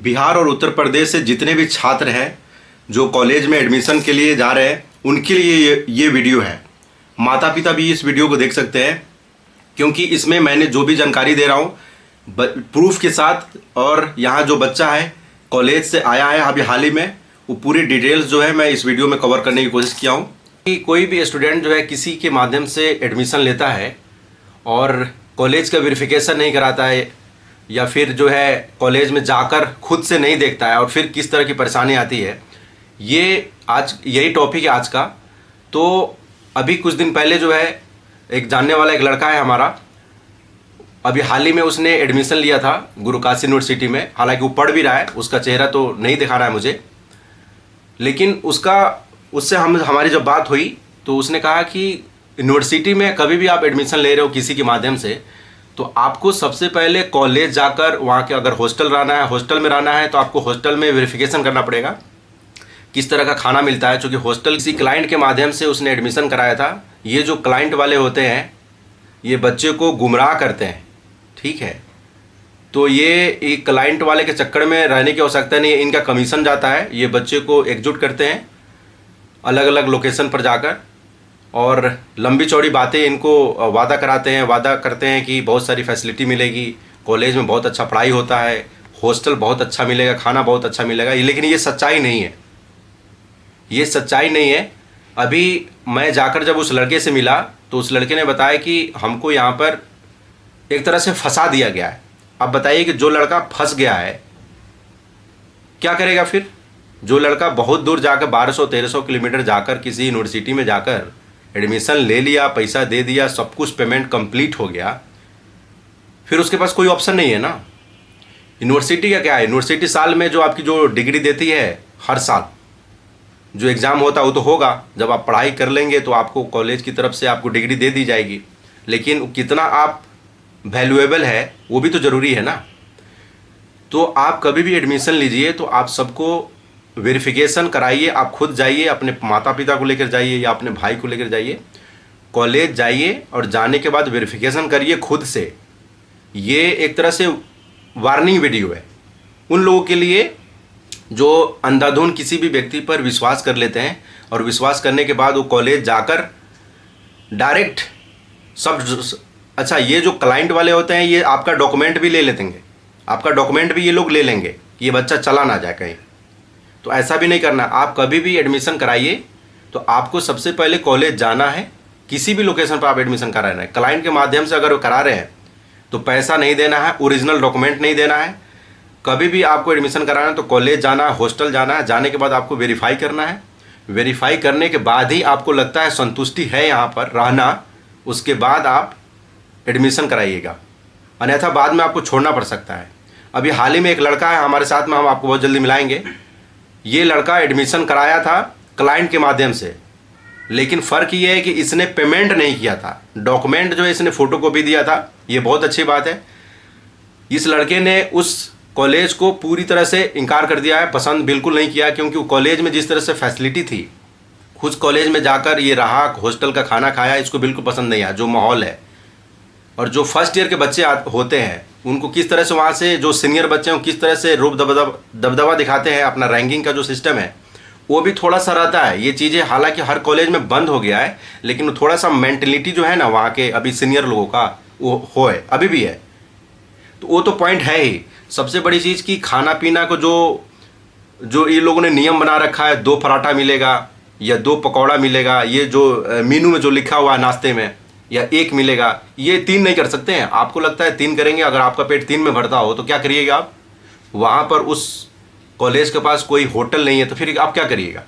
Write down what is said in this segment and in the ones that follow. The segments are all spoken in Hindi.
बिहार और उत्तर प्रदेश से जितने भी छात्र हैं जो कॉलेज में एडमिशन के लिए जा रहे हैं उनके लिए ये वीडियो है। माता पिता भी इस वीडियो को देख सकते हैं क्योंकि इसमें मैंने जो भी जानकारी दे रहा हूँ प्रूफ के साथ, और यहाँ जो बच्चा है कॉलेज से आया है अभी हाल ही में, वो पूरी डिटेल्स जो है मैं इस वीडियो में कवर करने की कोशिश किया हूँ कि कोई भी स्टूडेंट जो है किसी के माध्यम से एडमिशन लेता है और कॉलेज का वेरिफिकेशन नहीं कराता है या फिर जो है कॉलेज में जाकर खुद से नहीं देखता है और फिर किस तरह की परेशानी आती है, ये आज यही टॉपिक है आज का। तो अभी कुछ दिन पहले जो है एक जानने वाला एक लड़का है हमारा, अभी हाल ही में उसने एडमिशन लिया था गुरुकाशी यूनिवर्सिटी में। हालांकि वो पढ़ भी रहा है, उसका चेहरा तो नहीं दिखा रहा है मुझे, लेकिन उससे हमारी जब बात हुई तो उसने कहा कि यूनिवर्सिटी में कभी भी आप एडमिशन ले रहे हो किसी के माध्यम से, तो आपको सबसे पहले कॉलेज जाकर वहाँ के अगर हॉस्टल में रहना है तो आपको हॉस्टल में वेरिफिकेशन करना पड़ेगा किस तरह का खाना मिलता है, क्योंकि हॉस्टल किसी क्लाइंट के माध्यम से उसने एडमिशन कराया था। ये जो क्लाइंट वाले होते हैं ये बच्चे को गुमराह करते हैं, ठीक है। तो ये एक क्लाइंट वाले के चक्कर में रहने की आवश्यकता नहीं है, इनका कमीशन जाता है। ये बच्चे को एकजुट करते हैं अलग अलग लोकेशन पर जाकर और लंबी चौड़ी बातें इनको वादा करते हैं कि बहुत सारी फैसिलिटी मिलेगी, कॉलेज में बहुत अच्छा पढ़ाई होता है, हॉस्टल बहुत अच्छा मिलेगा, खाना बहुत अच्छा मिलेगा। लेकिन ये सच्चाई नहीं है, ये सच्चाई नहीं है। अभी मैं जाकर जब उस लड़के से मिला तो उस लड़के ने बताया कि हमको यहाँ पर एक तरह से फंसा दिया गया है। अब बताइए कि जो लड़का फंस गया है क्या करेगा फिर? जो लड़का बहुत दूर जाकर 1200-1300 किलोमीटर जाकर किसी यूनिवर्सिटी में जाकर एडमिशन ले लिया, पैसा दे दिया, सब कुछ पेमेंट कंप्लीट हो गया, फिर उसके पास कोई ऑप्शन नहीं है ना। यूनिवर्सिटी का क्या है, यूनिवर्सिटी साल में जो आपकी जो डिग्री देती है, हर साल जो एग्ज़ाम होता है वो तो होगा, जब आप पढ़ाई कर लेंगे तो आपको कॉलेज की तरफ से आपको डिग्री दे दी जाएगी, लेकिन कितना आप वैल्यूएबल है वो भी तो ज़रूरी है ना। तो आप कभी भी एडमिशन लीजिए तो आप सबको वेरिफिकेशन कराइए। आप खुद जाइए, अपने माता पिता को लेकर जाइए या अपने भाई को लेकर जाइए, कॉलेज जाइए और जाने के बाद वेरिफिकेशन करिए खुद से। ये एक तरह से वार्निंग वीडियो है उन लोगों के लिए जो अंधाधुन किसी भी व्यक्ति पर विश्वास कर लेते हैं और विश्वास करने के बाद वो कॉलेज जाकर डायरेक्ट सब। अच्छा, ये जो क्लाइंट वाले होते हैं ये आपका डॉक्यूमेंट भी ले लेंगे, आपका डॉक्यूमेंट भी ये लोग ले लेंगे कि ये बच्चा चला ना जाए कहीं। तो ऐसा भी नहीं करना। आप कभी भी एडमिशन कराइए तो आपको सबसे पहले कॉलेज जाना है, किसी भी लोकेशन पर आप एडमिशन करा रहे हैं, क्लाइंट के माध्यम से अगर करा रहे हैं तो पैसा नहीं देना है, ओरिजिनल डॉक्यूमेंट नहीं देना है। कभी भी आपको एडमिशन कराना है तो कॉलेज जाना है, हॉस्टल जाना है, जाने के बाद आपको वेरीफाई करना है। वेरीफाई करने के बाद ही आपको लगता है संतुष्टि है यहाँ पर रहना, उसके बाद आप एडमिशन कराइएगा, अन्यथा बाद में आपको छोड़ना पड़ सकता है। अभी हाल ही में एक लड़का है हमारे साथ में, हम आपको बहुत जल्दी मिलाएंगे। ये लड़का एडमिशन कराया था क्लाइंट के माध्यम से, लेकिन फ़र्क ये है कि इसने पेमेंट नहीं किया था। डॉक्यूमेंट जो है इसने फ़ोटोकॉपी दिया था, ये बहुत अच्छी बात है। इस लड़के ने उस कॉलेज को पूरी तरह से इनकार कर दिया है, पसंद बिल्कुल नहीं किया, क्योंकि वो कॉलेज में जिस तरह से फैसिलिटी थी, खुद कॉलेज में जाकर ये रहा, हॉस्टल का खाना खाया, इसको बिल्कुल पसंद नहीं आया जो माहौल है। और जो फर्स्ट ईयर के बच्चे होते हैं उनको किस तरह से वहाँ से जो सीनियर बच्चे हैं किस तरह से रूप दबदबा दिखाते हैं, अपना रैंकिंग का जो सिस्टम है वो भी थोड़ा सा रहता है। ये चीज़ें हालांकि हर कॉलेज में बंद हो गया है, लेकिन थोड़ा सा मेंटलिटी जो है ना वहाँ के अभी सीनियर लोगों का वो है, अभी भी है। तो वो तो पॉइंट है ही। सबसे बड़ी चीज़ कि खाना पीना को जो ये लोगों ने नियम बना रखा है, 2 पराठा मिलेगा या 2 पकौड़ा मिलेगा, ये जो मेनू में जो लिखा हुआ है नाश्ते में, या 1 मिलेगा, ये 3 नहीं कर सकते हैं। आपको लगता है 3 करेंगे, अगर आपका पेट 3 में भरता हो तो क्या करिएगा आप? वहाँ पर उस कॉलेज के पास कोई होटल नहीं है तो फिर आप क्या करिएगा?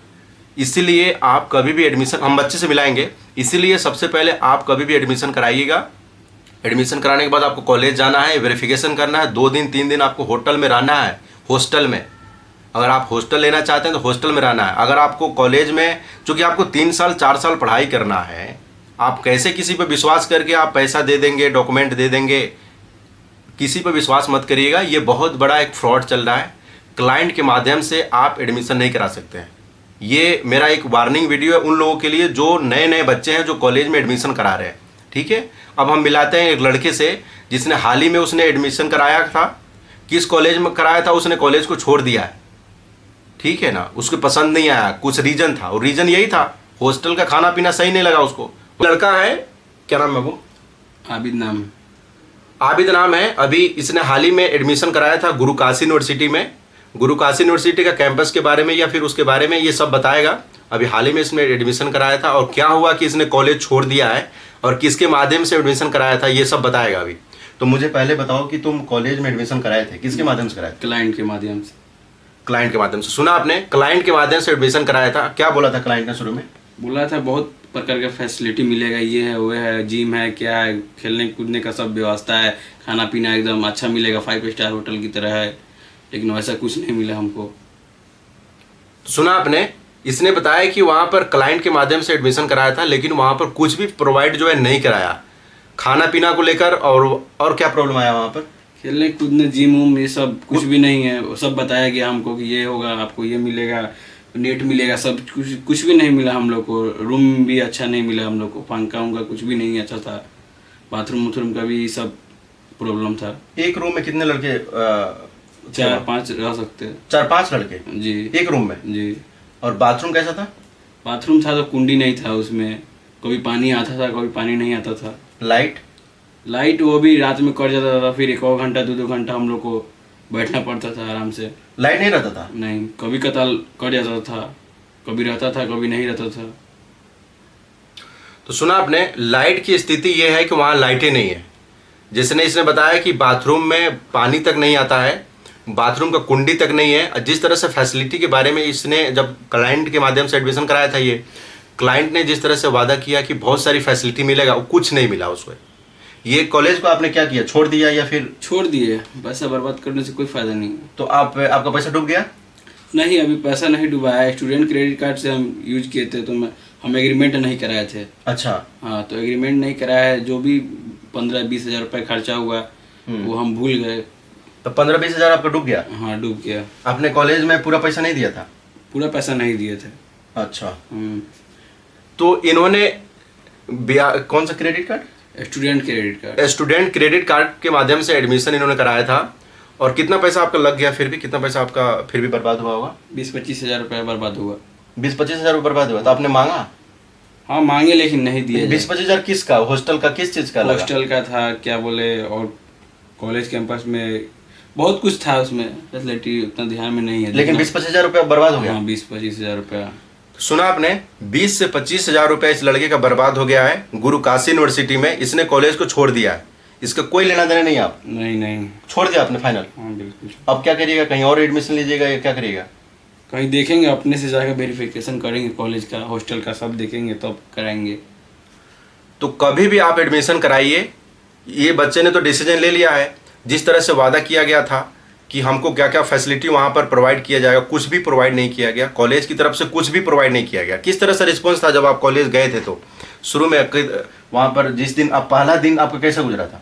इसीलिए आप कभी भी एडमिशन, हम बच्चे से मिलाएंगे, इसीलिए सबसे पहले आप कभी भी एडमिशन कराइएगा। एडमिशन कराने के बाद आपको कॉलेज जाना है, वेरिफिकेशन करना है, 2 दिन 3 दिन आपको होटल में रहना है। हॉस्टल में अगर आप हॉस्टल लेना चाहते हैं तो हॉस्टल में रहना है। अगर आपको कॉलेज में, चूँकि आपको 3 साल 4 साल पढ़ाई करना है, आप कैसे किसी पर विश्वास करके आप पैसा दे देंगे, डॉक्यूमेंट दे देंगे, किसी पर विश्वास मत करिएगा। ये बहुत बड़ा एक फ्रॉड चल रहा है। क्लाइंट के माध्यम से आप एडमिशन नहीं करा सकते हैं। ये मेरा एक वार्निंग वीडियो है उन लोगों के लिए जो नए नए बच्चे हैं जो कॉलेज में एडमिशन करा रहे हैं, ठीक है। अब हम मिलाते हैं एक लड़के से जिसने हाल ही में उसने एडमिशन कराया था किस कॉलेज में कराया था उसने कॉलेज को छोड़ दिया है, ठीक है ना, उसको पसंद नहीं आया, कुछ रीजन था, और रीजन यही था हॉस्टल का खाना पीना सही नहीं लगा उसको। लड़का है, क्या नाम है वो? आबिद नाम। आबिद नाम है। अभी इसने हाल ही में एडमिशन कराया था गुरु काशी यूनिवर्सिटी में। गुरु काशी यूनिवर्सिटी का कैंपस के बारे में या फिर उसके बारे में ये सब बताएगा। अभी हाल ही में इसने एडमिशन कराया था, और क्या हुआ कि इसने कॉलेज छोड़ दिया है और किसके माध्यम से एडमिशन कराया था ये सब बताएगा अभी। तो मुझे पहले बताओ कि तुम कॉलेज में एडमिशन कराए थे, किसके माध्यम से कराए थे? क्लाइंट के माध्यम से। क्लाइंट के माध्यम से। सुना आपने, क्लाइंट के माध्यम से एडमिशन कराया था। क्या बोला था क्लाइंट ने शुरू में? बोला था बहुत प्रकार का फैसिलिटी मिलेगा, ये है वो है, जिम है, क्या है, खेलने कूदने का सब व्यवस्था है, खाना पीना एकदम अच्छा मिलेगा, 5 स्टार होटल की तरह है। लेकिन वैसा कुछ नहीं मिला हमको। सुना आपने, इसने बताया कि वहाँ पर क्लाइंट के माध्यम से एडमिशन कराया था, लेकिन वहाँ पर कुछ भी प्रोवाइड जो है नहीं कराया खाना पीना को लेकर। और क्या प्रॉब्लम आया वहाँ पर? खेलने कूदने, जिम उम ये सब कुछ भी नहीं है। वो सब बताया गया हमको कि ये होगा, आपको ये मिलेगा, नेट मिलेगा, सब कुछ भी नहीं मिला हम लोग को। रूम भी अच्छा नहीं मिला हम लोग को, पंखा उनका कुछ भी नहीं अच्छा था, बाथरूम वूथरूम का भी सब प्रॉब्लम था। एक रूम में कितने लड़के? 4-5 रह सकते हैं। 4-5 लड़के जी एक रूम में? जी। और बाथरूम कैसा था? बाथरूम था तो कुंडी नहीं था उसमें, कभी पानी आता था कभी पानी नहीं आता था। लाइट वो भी रात में कट जाता था, फिर 1 घंटा 2 घंटा हम लोग को बैठना पड़ता था आराम से। लाइट नहीं रहता था? नहीं, कभी कताल कट जाता था, कभी रहता था कभी नहीं रहता था। तो सुना आपने, लाइट की स्थिति ये है कि वहाँ लाइटें नहीं है। जिसने इसने बताया कि बाथरूम में पानी तक नहीं आता है, बाथरूम का कुंडी तक नहीं है। जिस तरह से फैसिलिटी के बारे में इसने जब क्लाइंट के माध्यम से एडमिशन कराया था, ये क्लाइंट ने जिस तरह से वादा किया कि बहुत सारी फैसिलिटी मिलेगा, वो कुछ नहीं मिला उसको। ये कॉलेज को आपने क्या किया, छोड़ दिया या फिर? छोड़ दिए, पैसा बर्बाद करने से कोई फायदा नहीं। तो आपका पैसा डूब गया? नहीं, अभी पैसा नहीं डूबा है। स्टूडेंट क्रेडिट कार्ड से हम यूज किए थे, तो हम एग्रीमेंट नहीं कराए थे। अच्छा। हाँ, तो एग्रीमेंट नहीं कराया है। जो भी 15-20 हज़ार रुपये खर्चा हुआ वो हम भूल गए। तो 15-20 हज़ार आपका डूब गया? हाँ, डूब गया। आपने कॉलेज में पूरा पैसा नहीं दिया था? पूरा पैसा नहीं दिए थे। अच्छा। तो इन्होंने कौन सा credit card? Student credit card. Student credit card के माध्यम से एडमिशन इन्होंने कराया था। और कितना पैसा आपका लग गया? फिर भी कितना पैसा आपका फिर भी बर्बाद हुआ होगा? 20-25 हज़ार रुपये बर्बाद हुआ। 20-25 हज़ार बर्बाद हुआ? तो आपने मांगा? हाँ, मांगे लेकिन नहीं दिए। 20-25 हज़ार किसका? हॉस्टल का? किस चीज़ का? हॉस्टल का था, क्या बोले, और कॉलेज कैंपस में बहुत कुछ था, उसमें फैसिलिटी उतना ध्यान में नहीं है। लेकिन 20-25 हज़ार रुपया बर्बाद हो गया? हाँ, 20-25 हज़ार रुपया। सुना आपने, 20 से 25 हज़ार रुपया इस लड़के का बर्बाद हो गया है गुरु काशी यूनिवर्सिटी में। इसने कॉलेज को छोड़ दिया है, इसका कोई लेना देना नहीं। आप नहीं छोड़ दिया आपने फाइनल? हाँ, बिल्कुल। अब क्या करिएगा? कहीं और एडमिशन लीजिएगा या क्या करिएगा? कहीं देखेंगे, अपने से जाकर वेरिफिकेशन करेंगे, कॉलेज का, हॉस्टल का सब देखेंगे तब कराएंगे। तो कभी भी आप एडमिशन कराइए। ये बच्चे ने तो डिसीजन ले लिया है। जिस तरह से वादा किया गया था कि हमको क्या क्या फैसिलिटी वहाँ पर प्रोवाइड किया जाएगा, कुछ भी प्रोवाइड नहीं किया गया। कॉलेज की तरफ से कुछ भी प्रोवाइड नहीं किया गया। किस तरह से रिस्पॉन्स था जब आप कॉलेज गए थे? तो शुरू में वहाँ पर जिस दिन आप पहला दिन आपका कैसा गुजरा था?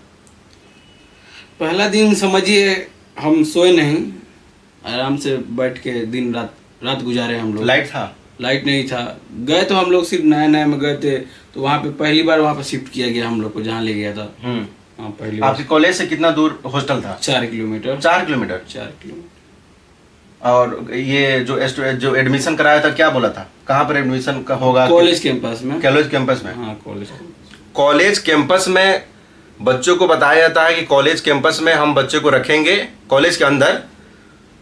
पहला दिन समझिए हम सोए नहीं, आराम से बैठ के दिन रात गुजारे हम लोग। लाइट था? लाइट नहीं था। गए तो हम लोग सिर्फ नए में गए थे, तो वहाँ पे पहली बार वहाँ पे शिफ्ट किया गया हम लोग को, जहाँ ले गया था। हाँ, पहली बार। आपके कॉलेज से कितना दूर हॉस्टल था? 4 किलोमीटर। 4 किलोमीटर? 4 किलोमीटर। और ये जो एडमिशन कराया था, क्या बोला था? कहाँ पर एडमिशन का होगा? कॉलेज कैंपस में। कॉलेज कैंपस में? हाँ, कॉलेज कैंपस में बच्चों को बताया जाता है कि कॉलेज कैंपस में हम बच्चे को रखेंगे, कॉलेज के अंदर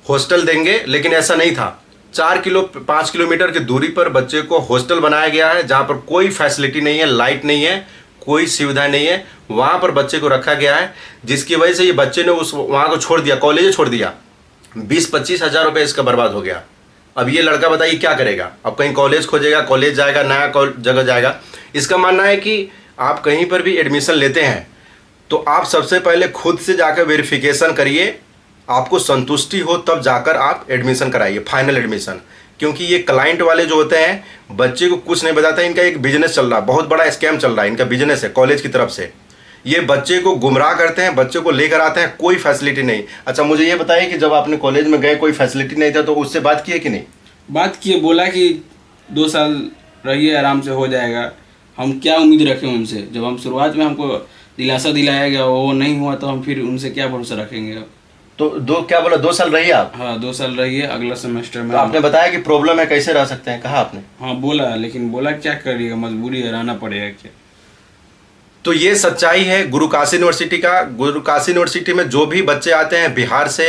हॉस्टल देंगे। लेकिन ऐसा नहीं था। 5 किलोमीटर की दूरी पर बच्चे को हॉस्टल बनाया गया है, जहाँ पर कोई फैसिलिटी नहीं है, लाइट नहीं है, कोई सुविधा नहीं है। वहाँ पर बच्चे को रखा गया है, जिसकी वजह से ये बच्चे ने वहाँ को छोड़ दिया, कॉलेज छोड़ दिया। 20-25 हज़ार रुपये इसका बर्बाद हो गया। अब ये लड़का बताइए क्या करेगा? अब कहीं कॉलेज खोजेगा, कॉलेज जाएगा, नया जगह जाएगा। इसका मानना है कि आप कहीं पर भी एडमिशन लेते हैं तो आप सबसे पहले खुद से जाकर वेरिफिकेशन करिए, आपको संतुष्टि हो तब जाकर आप एडमिशन कराइए, फाइनल एडमिशन। क्योंकि ये क्लाइंट वाले जो होते हैं, बच्चे को कुछ नहीं बताते। इनका एक बिजनेस चल रहा है, बहुत बड़ा स्कैम चल रहा है, इनका बिजनेस है कॉलेज की तरफ से। ये बच्चे को गुमराह करते हैं, बच्चे को लेकर आते हैं, कोई फैसिलिटी नहीं। अच्छा, मुझे ये बताइए कि जब आपने कॉलेज में गए कोई फैसिलिटी नहीं था, तो उससे बात किए कि नहीं? बात किए, बोला कि 2 साल रहिए, आराम से हो जाएगा। हम क्या उम्मीद रखें उनसे? जब हम शुरुआत में हमको दिलासा दिलाया गया, वो नहीं हुआ, तो हम फिर उनसे क्या भरोसा रखेंगे? तो क्या बोला, 2 साल रहिए आप? हाँ 2 साल रही है, अगला सेमेस्टर में तो आपने बताया कि प्रॉब्लम है, कैसे रह सकते हैं, कहा आपने? हाँ बोला, लेकिन बोला क्या करिएगा, मजबूरी है, रहना पड़ेगा क्या। तो ये सच्चाई है गुरु काशी यूनिवर्सिटी का। गुरु काशी यूनिवर्सिटी में जो भी बच्चे आते हैं बिहार से,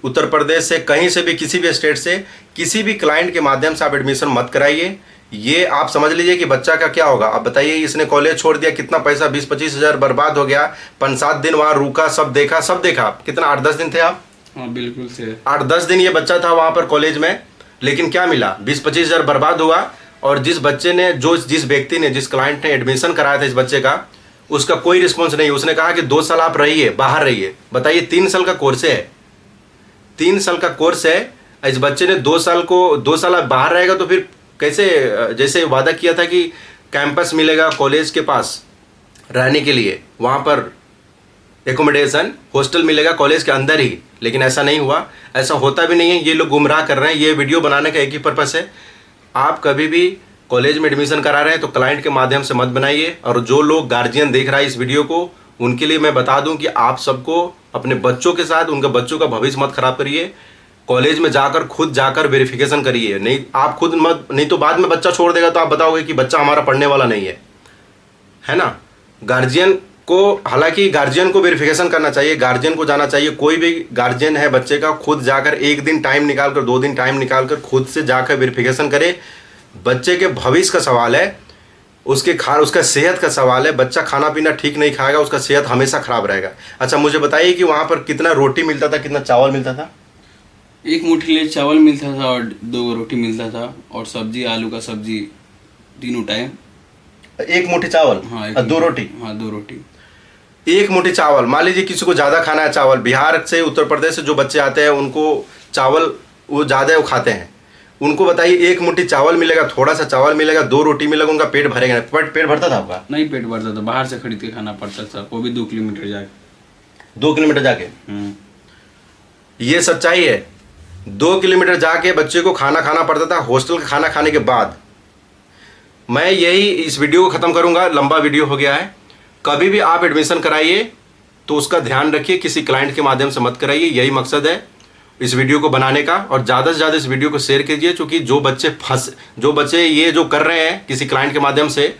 उत्तर प्रदेश से, कहीं से भी, किसी भी स्टेट से, किसी भी क्लाइंट के माध्यम से आप एडमिशन मत कराइए। ये आप समझ लीजिए कि बच्चा का क्या होगा। अब बताइए, इसने कॉलेज छोड़ दिया, कितना पैसा 20-25 हज़ार बर्बाद हो गया, 5-7 दिन वहाँ रुका, सब देखा। कितना 8-10 दिन थे आप? हाँ बिल्कुल से। 8-10 दिन ये बच्चा था वहाँ पर कॉलेज में, लेकिन क्या मिला? 20-25 हज़ार बर्बाद हुआ। और जिस बच्चे ने, जिस व्यक्ति ने, जिस क्लाइंट ने एडमिशन कराया था इस बच्चे का, उसका कोई रिस्पॉन्स नहीं। उसने कहा कि 2 साल आप रहिए, बाहर रहिए। बताइए, 3 साल का कोर्स है, 3 साल का कोर्स है। इस बच्चे ने 2 साल आप बाहर रहेगा तो फिर कैसे? जैसे वादा किया था कि कैंपस मिलेगा कॉलेज के पास रहने के लिए, वहाँ पर एकोमोडेशन, हॉस्टल मिलेगा कॉलेज के अंदर ही, लेकिन ऐसा नहीं हुआ। ऐसा होता भी नहीं है। ये लोग गुमराह कर रहे हैं। ये वीडियो बनाने का एक ही पर्पस है, आप कभी भी कॉलेज में एडमिशन करा रहे हैं तो क्लाइंट के माध्यम से मत बनाइए। और जो लोग गार्जियन देख रहा है इस वीडियो को, उनके लिए मैं बता दूं कि आप सबको अपने बच्चों के साथ, उनके बच्चों का भविष्य मत खराब करिए। कॉलेज में जाकर, खुद जाकर वेरिफिकेशन करिए। नहीं आप खुद मत, नहीं तो बाद में बच्चा छोड़ देगा तो आप बताओगे कि बच्चा हमारा पढ़ने वाला नहीं है ना। गार्जियन को, हालांकि गार्जियन को वेरिफिकेशन करना चाहिए, गार्जियन को जाना चाहिए। कोई भी गार्जियन है बच्चे का, खुद जाकर 1 दिन टाइम निकालकर, 2 दिन टाइम निकालकर खुद से जाकर वेरिफिकेशन करे। बच्चे के भविष्य का सवाल है, उसका सेहत का सवाल है। बच्चा खाना पीना ठीक नहीं खाएगा, उसका सेहत हमेशा खराब रहेगा। अच्छा मुझे बताइए कि वहाँ पर कितना रोटी मिलता था, कितना चावल मिलता था? 1 मुट्ठी ले चावल मिलता था और 2 रोटी मिलता था, और सब्जी, आलू का सब्जी तीनों टाइम। 1 मुट्ठी चावल? हाँ, और 2 रोटी? हाँ 2 रोटी। 1 मुट्ठी चावल। मान लीजिए किसी को ज़्यादा खाना है चावल, बिहार से, उत्तर प्रदेश से जो बच्चे आते हैं उनको चावल वो ज़्यादा वो खाते हैं, उनको बताइए 1 मुट्ठी चावल मिलेगा, थोड़ा सा चावल मिलेगा, 2 रोटी मिलेगा, उनका पेट भरेगा? पेट भरता था आपका? नहीं पेट भरता था, बाहर से खरीद के खाना पड़ता था, वो भी 2 किलोमीटर जाके। 2 किलोमीटर जाके? ये सच्चाई है। 2 किलोमीटर जाके बच्चे को खाना खाना पड़ता था, हॉस्टल का खाना खाने के बाद। मैं यही इस वीडियो को ख़त्म करूंगा, लंबा वीडियो हो गया है। कभी भी आप एडमिशन कराइए तो उसका ध्यान रखिए, किसी क्लाइंट के माध्यम से मत कराइए। यही मकसद है इस वीडियो को बनाने का। और ज़्यादा से ज़्यादा इस वीडियो को शेयर कीजिए, क्योंकि जो बच्चे ये जो कर रहे हैं किसी क्लाइंट के माध्यम से,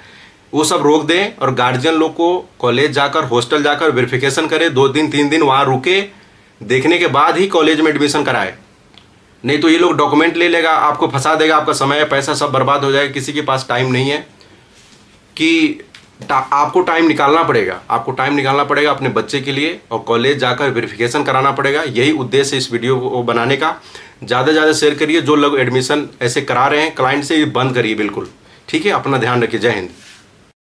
वो सब रोक दें। और गार्जियन लोग को कॉलेज जाकर, हॉस्टल जाकर वेरिफिकेशन करें, 2 दिन 3 दिन वहाँ रुके, देखने के बाद ही कॉलेज में एडमिशन कराए। नहीं तो ये लोग डॉक्यूमेंट ले लेगा, आपको फंसा देगा, आपका समय पैसा सब बर्बाद हो जाएगा। किसी के पास टाइम नहीं है कि आपको टाइम निकालना पड़ेगा, आपको टाइम निकालना पड़ेगा अपने बच्चे के लिए, और कॉलेज जाकर वेरिफिकेशन कराना पड़ेगा। यही उद्देश्य है इस वीडियो को बनाने का। ज़्यादा से ज़्यादा शेयर करिए। जो लोग एडमिशन ऐसे करा रहे हैं क्लाइंट से, ये बंद करिए बिल्कुल। ठीक है, अपना ध्यान रखिए। जय हिंद।